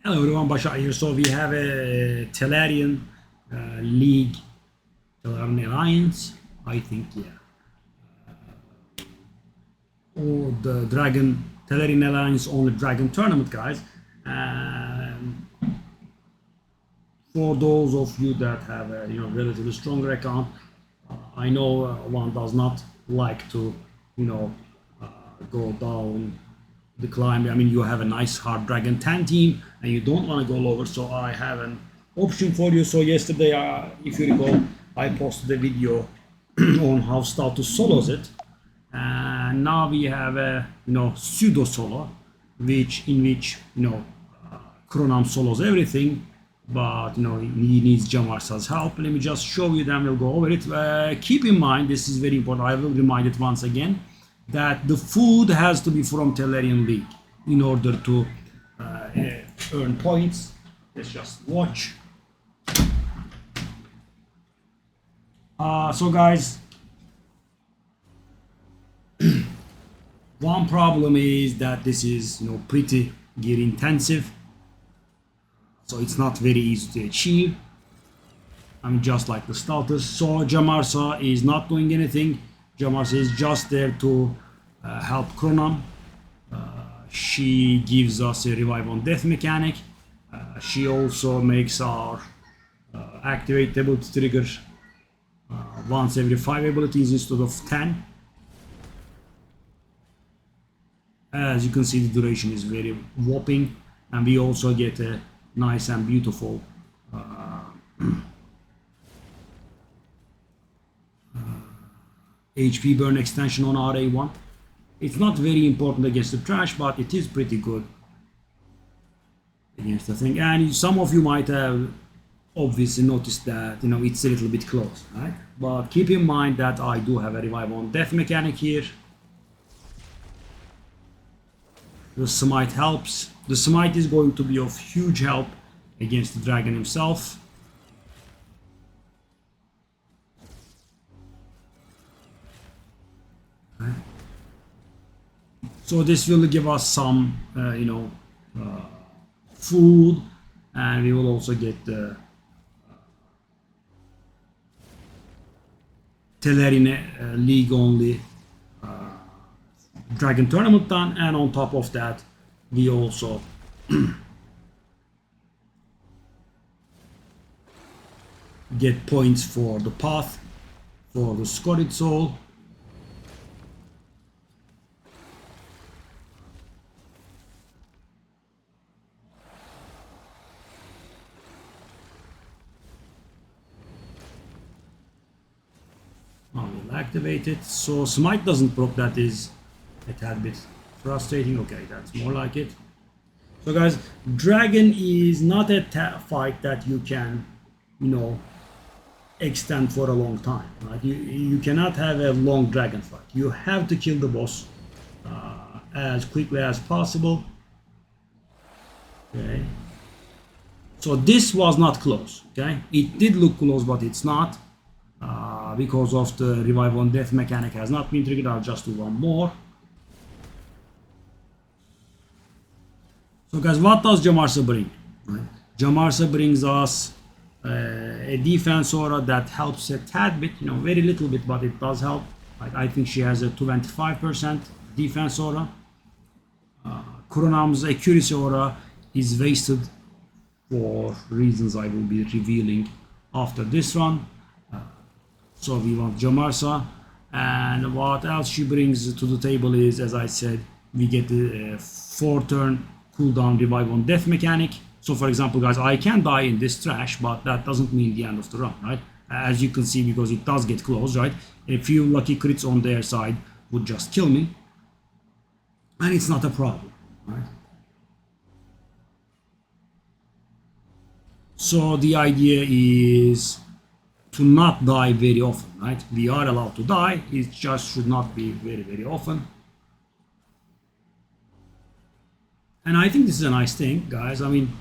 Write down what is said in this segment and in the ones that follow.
Hello everyone, Basha here. So we have a Telerian League, Telerian Alliance, I think, yeah. Or the Dragon, Telerian Alliance only Dragon Tournament, guys. And for those of you that have a relatively stronger account, I know one does not like to, go down the climb. I mean, you have a nice hard Dragon 10 team and you don't want to go lower, so I have an option for you. So yesterday, if you recall, I posted a video on how Status solos it, and now we have a pseudo solo, in which Kronam solos everything, but he needs Jamarsa's help. Let me just show you, then we'll go over it. Keep in mind, this is very important, I will remind it once again, that the food has to be from Telerian League in order to earn points. Let's just watch. So guys, one problem is that this is pretty gear intensive, so it's not very easy to achieve. I mean, just like the status. So Jamarsa is not doing anything. Jamarsa is just there to help Kronam. She gives us a revive on death mechanic. She also makes our activate ability trigger once every 5 abilities instead of 10. As you can see, the duration is very whopping, and we also get a nice and beautiful HP burn extension on RA1. It's not very important against the trash, but it is pretty good against the thing. And some of you might have obviously noticed that it's a little bit close, right? But keep in mind that I do have a revive on death mechanic here. The smite helps. The smite is going to be of huge help against the dragon himself. Okay. So this will give us some, food, and we will also get the Telerian League only Dragon Tournament done, and on top of that, we also get points for the path, for the Scored Soul. I will activate it. So smite doesn't proc, that is a tad bit frustrating. Okay, that's more like it. So guys, dragon is not a fight that you can extend for a long time, right? You cannot have a long dragon fight. You have to kill the boss as quickly as possible. Okay, so this was not close. Okay, it did look close, but it's not, because of the revive on death mechanic has not been triggered. I'll just do one more. So guys, what does Jamarsa bring? Right? Jamarsa brings us a defense aura that helps a tad bit, very little bit, but it does help. I think she has a 25% defense aura. Kronam's accuracy aura is wasted for reasons I will be revealing after this run. So we want Jamarsa, and what else she brings to the table is, as I said, we get the 4-turn cooldown revive on death mechanic. So for example, guys, I can die in this trash, but that doesn't mean the end of the run, right? As you can see, because it does get close, right? A few lucky crits on their side would just kill me, and it's not a problem, right? So the idea is to not die very often, right? We are allowed to die, it just should not be very, very often. And I think this is a nice thing, guys. I mean,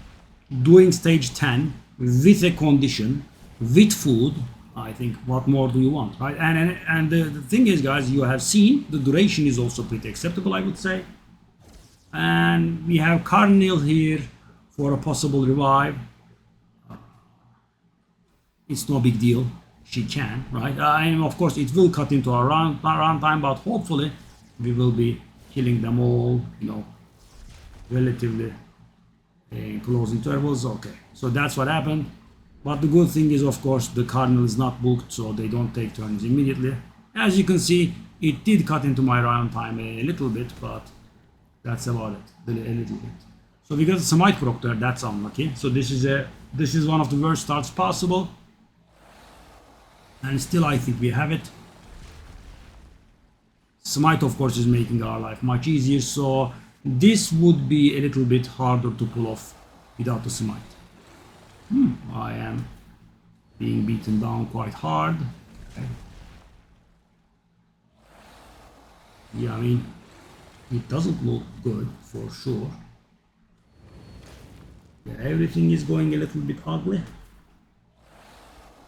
doing stage 10 with a condition, with food, I think what more do you want, right? And the thing is, guys, you have seen the duration is also pretty acceptable, I would say. And we have Carnil here for a possible revive. It's no big deal. She can, right? And of course, it will cut into our round time, but hopefully, we will be killing them all, relatively in close intervals. Okay, so that's what happened. But the good thing is, of course, the Cardinal is not booked, so they don't take turns immediately. As you can see, it did cut into my round time a little bit, but that's about it, a little bit. So we got a Smite proc there, that's unlucky. So this is one of the worst starts possible. And still I think we have it. Smite of course is making our life much easier, so this would be a little bit harder to pull off without the Smite. I am being beaten down quite hard. Okay. Yeah, I mean, it doesn't look good for sure. Yeah, everything is going a little bit ugly.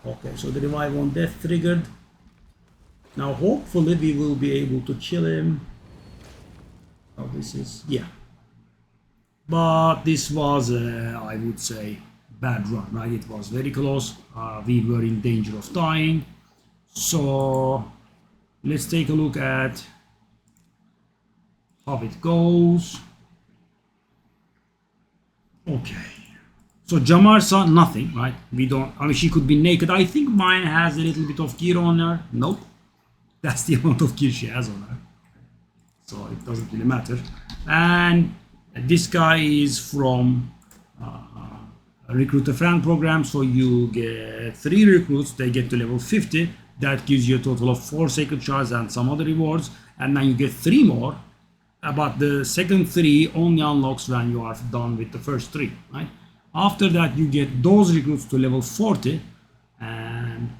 Okay, so the revive on death triggered. Now hopefully we will be able to kill him. Oh, this is, yeah. But this was, I would say, bad run, right? It was very close. We were in danger of dying. So let's take a look at how it goes. Okay. So Jamarsa, nothing, right? We don't, I mean, she could be naked. I think mine has a little bit of gear on her. Nope. That's the amount of gear she has on her. So it doesn't really matter. And this guy is from Recruit a Friend program. So you get 3 recruits. They get to level 50. That gives you a total of 4 sacred shards and some other rewards. And then you get 3 more. But the second 3 only unlocks when you are done with the first 3, right? After that, you get those recruits to level 40, and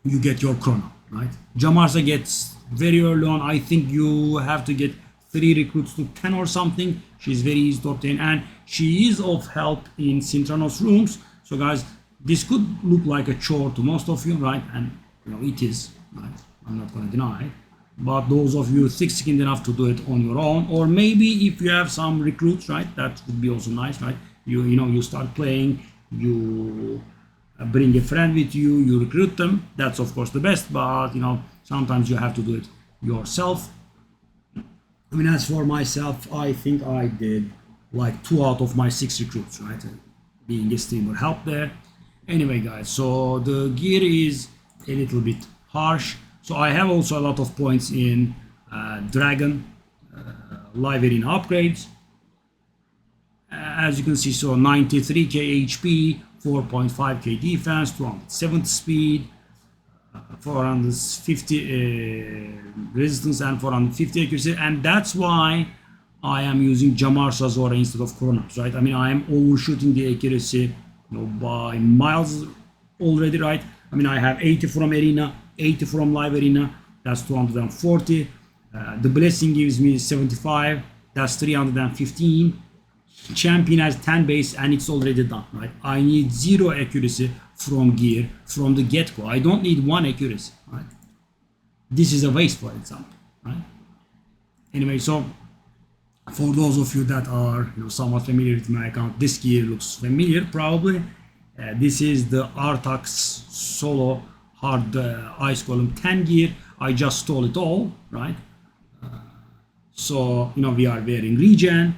you get your chrono, right? Jamarsa gets very early on. I think you have to get 3 recruits to 10 or something. She's very easy to obtain, and she is of help in Sintranos rooms. So guys, this could look like a chore to most of you, right? And it is, right? I'm not going to deny it. But those of you thick-skinned enough to do it on your own, or maybe if you have some recruits, right, that would be also nice, right? You start playing, you bring a friend with you, you recruit them. That's of course the best, but sometimes you have to do it yourself. I mean, as for myself, I think I did like 2 out of my 6 recruits, right? Being a streamer helped there. Anyway, guys, so the gear is a little bit harsh. So I have also a lot of points in Dragon Live Arena upgrades. As you can see, so 93k HP, 4.5k defense, 270 speed, 450 resistance, and 450 accuracy. And that's why I am using Jamarsa Zora instead of Kronos, right? I mean, I am overshooting the accuracy by miles already, right? I mean, I have 80 from Arena, 80 from Live Arena, that's 240. The Blessing gives me 75, that's 315. Champion has 10 base and it's already done, right? I need 0 accuracy from gear from the get-go. I don't need 1 accuracy, right? This is a waste, for example, right? Anyway, so for those of you that are somewhat familiar with my account, this gear looks familiar probably. This is the Artax Solo Hard Ice Column 10 gear. I just stole it all, right? So we are wearing regen.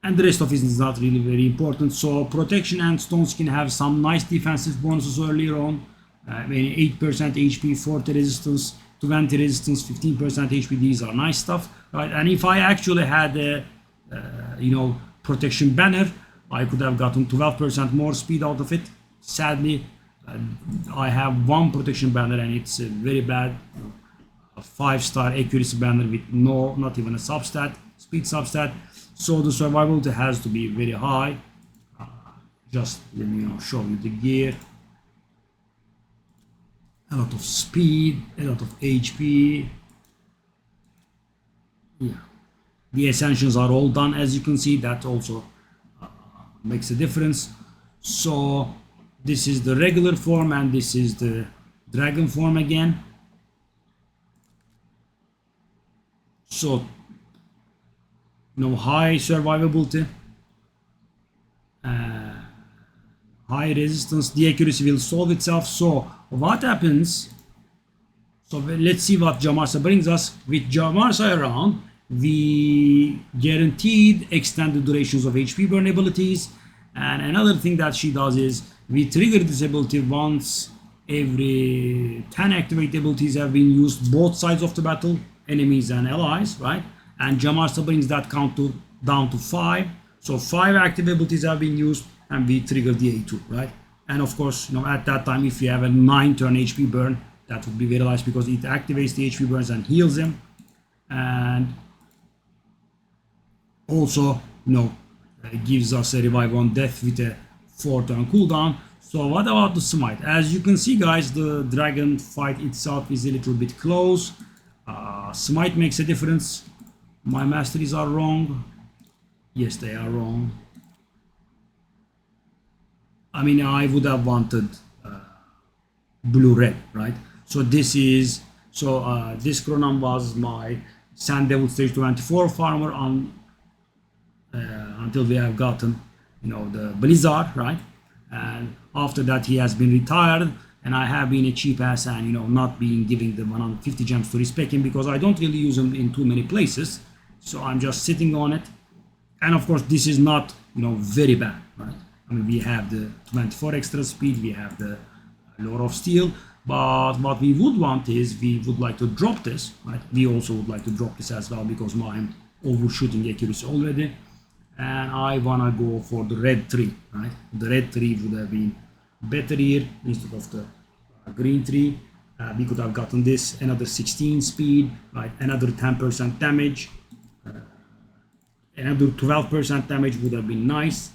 And the rest of it is not really very important. So protection and stone skin have some nice defensive bonuses earlier on. 8% HP, 40 resistance, 20 resistance, 15% HP. These are nice stuff, right? And if I actually had a protection banner, I could have gotten 12% more speed out of it. Sadly, I have 1 protection banner and it's very bad. A 5-star accuracy banner with not even a substat, speed substat. So the survivability has to be very high. Just let me show you the gear. A lot of speed, a lot of HP. Yeah, the essentials are all done, as you can see. That also makes a difference. So this is the regular form and this is the dragon form again. So high survivability, high resistance. The accuracy will solve itself. So what happens? So let's see what Jamarsa brings us. With Jamarsa around, we guaranteed extended durations of HP burn abilities. And another thing that she does is we trigger this ability once every 10 activate abilities have been used, both sides of the battle, enemies and allies, right? And Jamarsa brings that count down to 5. So 5 active abilities have been used and we trigger the A2, right? And of course, at that time, if you have a 9 turn HP burn, that would be very nice because it activates the HP burns and heals them. And also, gives us a revive on death with a 4 turn cooldown. So what about the smite? As you can see, guys, the dragon fight itself is a little bit close. Smite makes a difference. My masteries are wrong. Yes, they are wrong. I mean, I would have wanted blue-red, right? So this is, this Chronon was my Sand Devil Stage 24 farmer until we have gotten, the Blizzard, right? And after that, he has been retired, and I have been a cheap ass and, not being giving the 150 gems to respec him because I don't really use him in too many places. So I'm just sitting on it. And of course, this is not, very bad, right? I mean, we have the 24 extra speed, we have the Lore of Steel, but what we would want is we would like to drop this, right? We also would like to drop this as well because I'm overshooting accuracy already. And I wanna go for the red 3, right? The red 3 would have been better here instead of the green 3. We could have gotten this, another 16 speed, right? Another 10% damage, another 12% damage would have been nice.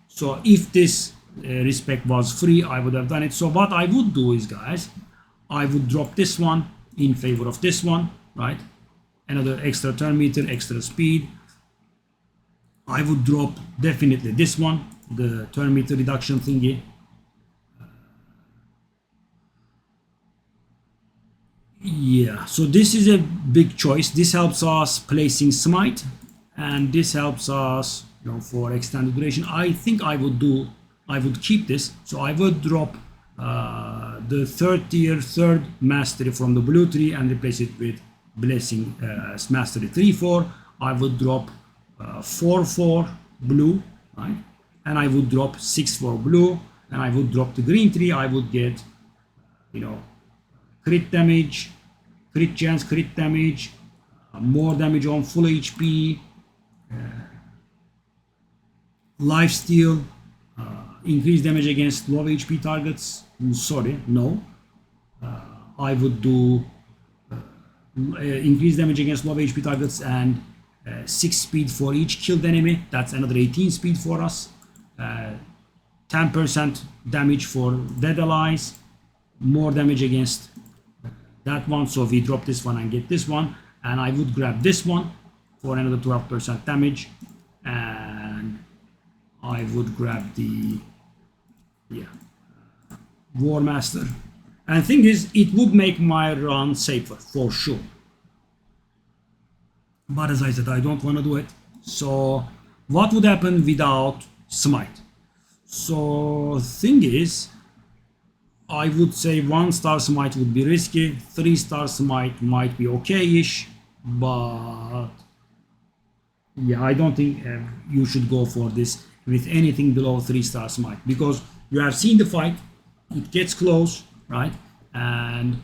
So if this respec was free, I would have done it. So what I would do is, guys, I would drop this one in favor of this one, right? Another extra turn meter, extra speed. I would drop definitely this one, the turn meter reduction thingy. Yeah, so this is a big choice. This helps us placing smite, and this helps us, for extended duration. I think I would keep this. So I would drop the 3rd tier, 3rd mastery from the blue tree and replace it with blessing mastery 3/4. I would drop 4/4 blue, right? And I would drop 6/4 blue, and I would drop the green tree. I would get, crit damage, crit chance, crit damage, more damage on full HP, lifesteal, increased damage against low HP targets. Sorry, no. I would do increased damage against low HP targets and 6 speed for each killed enemy. That's another 18 speed for us. 10% damage for dead allies. More damage against that one. So we drop this one and get this one. And I would grab this one for another 12% damage. And I would grab the War Master. And thing is, it would make my run safer for sure. But as I said, I don't want to do it. So what would happen without smite? So thing is, I would say 1-star smite would be risky. 3-star smite might be okay-ish, but yeah, I don't think you should go for this with anything below 3-star smite, because you have seen the fight, it gets close, right? And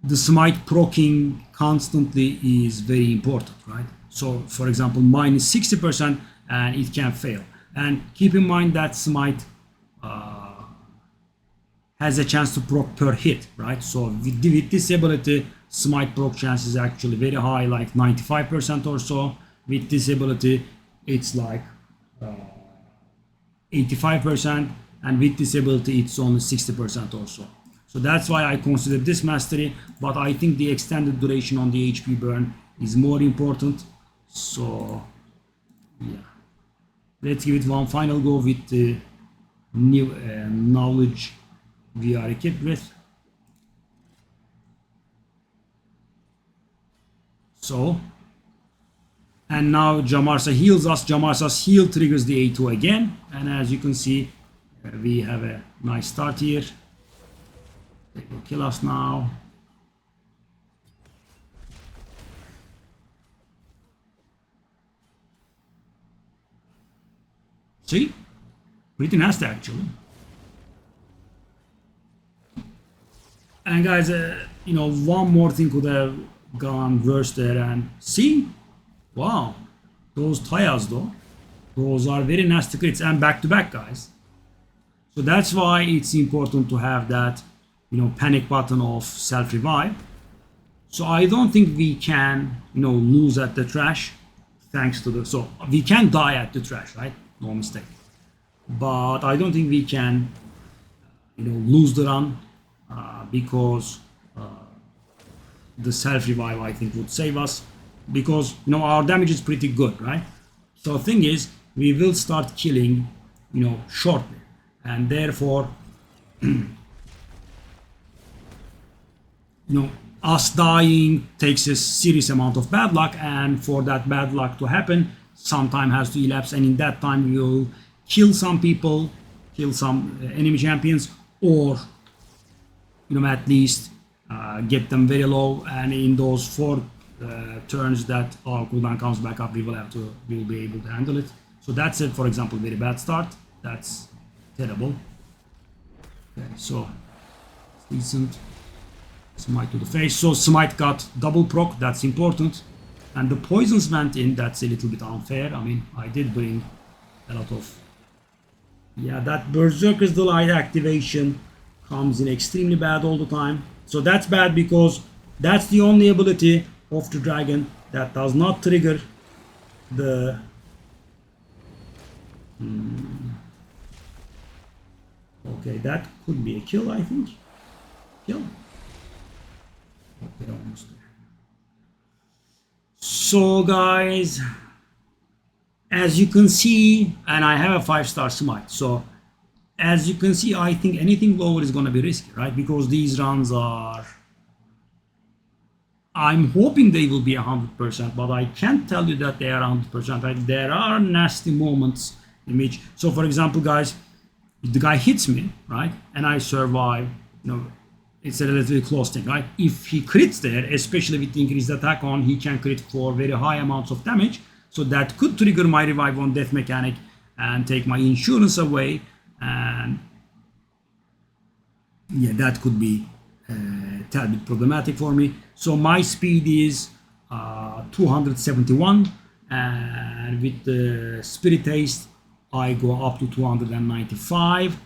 the smite proccing constantly is very important, right? So for example, mine is 60% and it can fail. And keep in mind that smite has a chance to proc per hit, right? So with this ability, smite proc chance is actually very high, like 95% or so. With this ability, it's like 85%, and with this ability, it's only 60% or so. So that's why I consider this mastery, but I think the extended duration on the HP burn is more important. So yeah, let's give it one final go with the new knowledge we are equipped with. So, and now Jamarsa heals us. Jamarsa's heal triggers the A2 again. And as you can see, we have a nice start here. They will kill us now. See? Pretty nasty actually. And guys, one more thing could have gone worse there. And see? Wow. Those Tayas though. Those are very nasty crits and back to back, guys. So that's why it's important to have that, panic button of self-revive. So I don't think we can, lose at the trash thanks to the... So we can die at the trash, right? No mistake. But I don't think we can, lose the run because the self-revive, I think, would save us. Because, our damage is pretty good, right? So the thing is, we will start killing, shortly. And therefore, us dying takes a serious amount of bad luck, and for that bad luck to happen, some time has to elapse, and in that time we will kill some people, kill some enemy champions, or at least get them very low, and in those 4 turns that our cooldown comes back up, we'll be able to handle it. So that's it. For example, very bad start. That's terrible. Okay, so decent. Smite to the face. So smite got double proc. That's important. And the poisons went in. That's a little bit unfair. I mean, I did bring a lot of... Yeah, that Berserker's Delight activation comes in extremely bad all the time. So that's bad because that's the only ability of the dragon that does not trigger the... Okay, that could be a kill, I think. Kill. Okay, almost there. So guys, as you can see, and I have a 5-star smite, so as you can see, I think anything lower is going to be risky, right? Because these runs are... I'm hoping they will be 100%, but I can't tell you that they are 100%, right? There are nasty moments in which... So for example, guys, if the guy hits me, right, and I survive, it's a relatively close thing, right? If he crits there, especially with the increased attack on, he can crit for very high amounts of damage. So that could trigger my revive on death mechanic and take my insurance away. And yeah, that could be a tad bit problematic for me. So my speed is 271, and with the Spirit Haste, I go up to 295.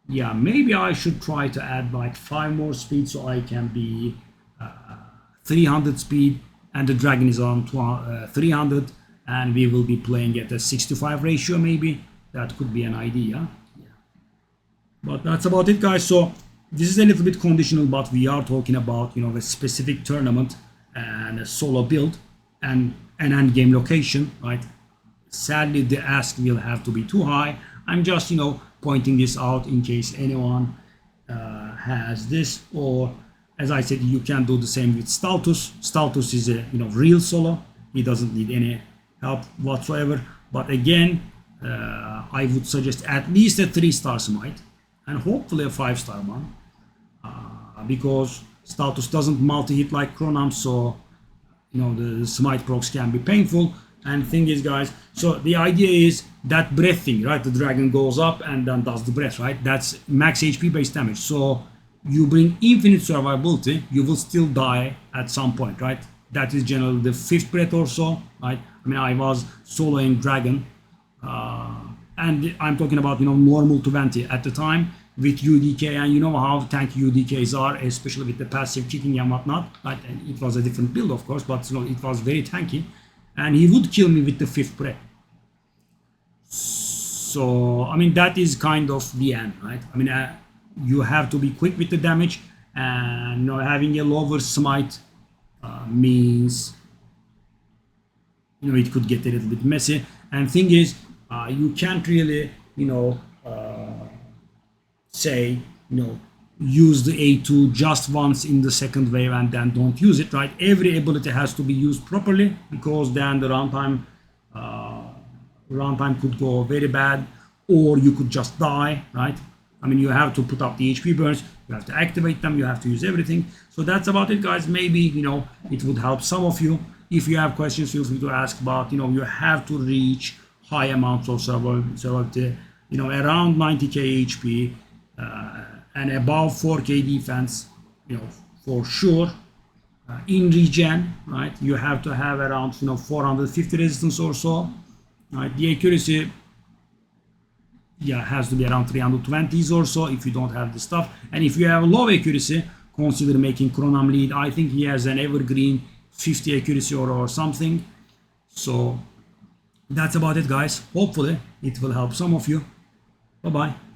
Yeah, maybe I should try to add like 5 more speed so I can be 300 speed, and the dragon is on 300, and we will be playing at a 6-to-5 ratio maybe. That could be an idea. Yeah. But that's about it, guys. So this is a little bit conditional, but we are talking about, a specific tournament and a solo build and an end game location, right? Sadly, the ask will have to be too high. I'm just, pointing this out in case anyone has this, or as I said, you can do the same with Staltus. Staltus is a real solo. He doesn't need any help whatsoever. But again, I would suggest at least a 3-star smite and hopefully a 5-star one, because Staltus doesn't multi-hit like Chronam, so the smite procs can be painful. And thing is, guys, so the idea is that breath thing, right? The dragon goes up and then does the breath, right? That's max HP based damage. So you bring infinite survivability, you will still die at some point, right? That is generally the 5th breath or so, right? I mean, I was soloing dragon, and I'm talking about, normal 20 at the time with UDK, and you know how tanky UDKs are, especially with the passive kicking and whatnot, right? And it was a different build, of course, but it was very tanky. And he would kill me with the 5th breath. So, I mean, that is kind of the end, right? I mean, you have to be quick with the damage, and having a lower smite means, it could get a little bit messy. And thing is, you can't really, say, use the A2 just once in the second wave and then don't use it, right? Every ability has to be used properly, because then the runtime could go very bad, or you could just die, right? I mean, you have to put up the HP burns, you have to activate them, you have to use everything. So that's about it, guys. Maybe, you know, it would help some of you. If you have questions, feel free to ask. But, you know, you have to reach high amounts of survivability, you know, around 90k HP and above 4k defense, you know, for sure. In regen, right, you have to have around, you know, 450 resistance or so, right? The accuracy, yeah, has to be around 320s or so if you don't have the stuff. And if you have low accuracy, consider making Chronam lead. I think he has an evergreen 50 accuracy or something. So that's about it, guys. Hopefully it will help some of you. Bye bye.